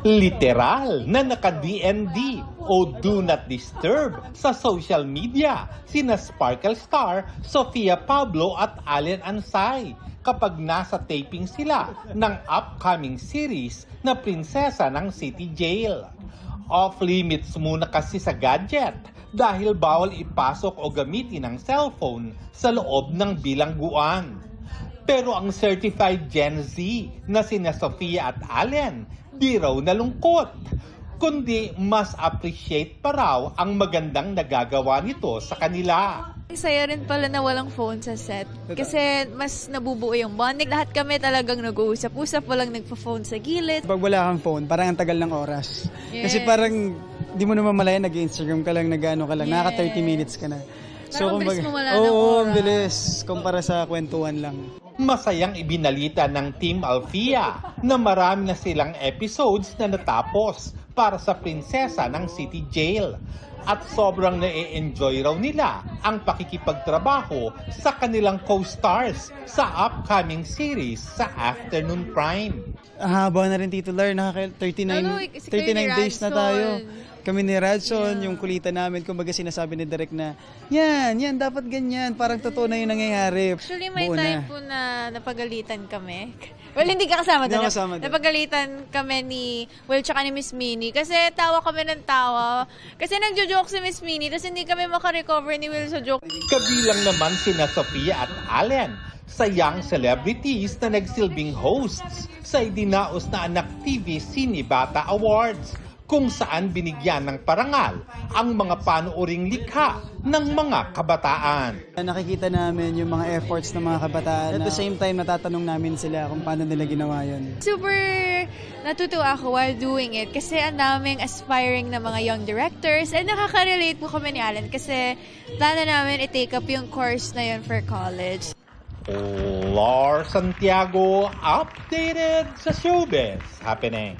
Literal na naka-DND o Do Not Disturb sa social media sina Sparkle Star, Sofia Pablo at Allen Ansay kapag nasa taping sila ng upcoming series na Prinsesa ng City Jail. Off-limits muna kasi sa gadget dahil bawal ipasok o gamitin ang cellphone sa loob ng bilangguan. Pero ang certified Gen Z na sina Sofia at Allen di raw nalungkot, kundi mas appreciate pa raw ang magandang nagagawa nito sa kanila. Saya rin pala na walang phone sa set. Kasi mas nabubuo yung bonding. Lahat kami talagang nag-uusap-usap, walang nagpa-phone sa gilid. Pag wala kang phone, parang ang tagal ng oras. Yes. Kasi parang di mo naman malaya, nag-Instagram ka lang, nag-ano ka lang, Yes. nakaka 30 minutes ka na. Parang ang bilis mo wala ng oo, oras. ang bilis. Kumpara sa kwentuhan lang. Masayang ibinalita ng Team Alfia na marami na silang episodes na natapos para sa Prinsesa ng City Jail. At sobrang na-enjoy raw nila ang pakikipagtrabaho sa kanilang co-stars sa upcoming series sa Afternoon Prime. Haba na rin, Tito Lar. 39 days na tayo. Kami ni Radson, yung kulitan namin, kumbaga sinasabi ni Direk na, yan, dapat ganyan. Parang totoo na yung nangyayari. Actually, may Buo time na. po na napagalitan kami. Well, hindi ka kasama Hindi doon. ako kasama doon. Napagalitan kami ni Will tsaka ni Miss Minnie. Kasi tawa kami ng tawa. Kasi nagjo-joke si Miss Minnie, tapos hindi kami makarecover ni Will sa joke. Kabilang naman sina Sofia at Allen sa young celebrities na nagsilbing hosts sa idinaos na Anak TV Sine Bata Awards, kung saan binigyan ng parangal ang mga panuuring likha ng mga kabataan. Nakikita namin yung mga efforts ng mga kabataan. At the same time, natatanong namin sila kung paano nila ginawa yun. Super natutuwa ako while doing it kasi ang daming aspiring na mga young directors and nakaka-relate po kami ni Alan kasi plano namin i-take up yung course na yun for college. Lars Santiago, updated sa showbiz happening.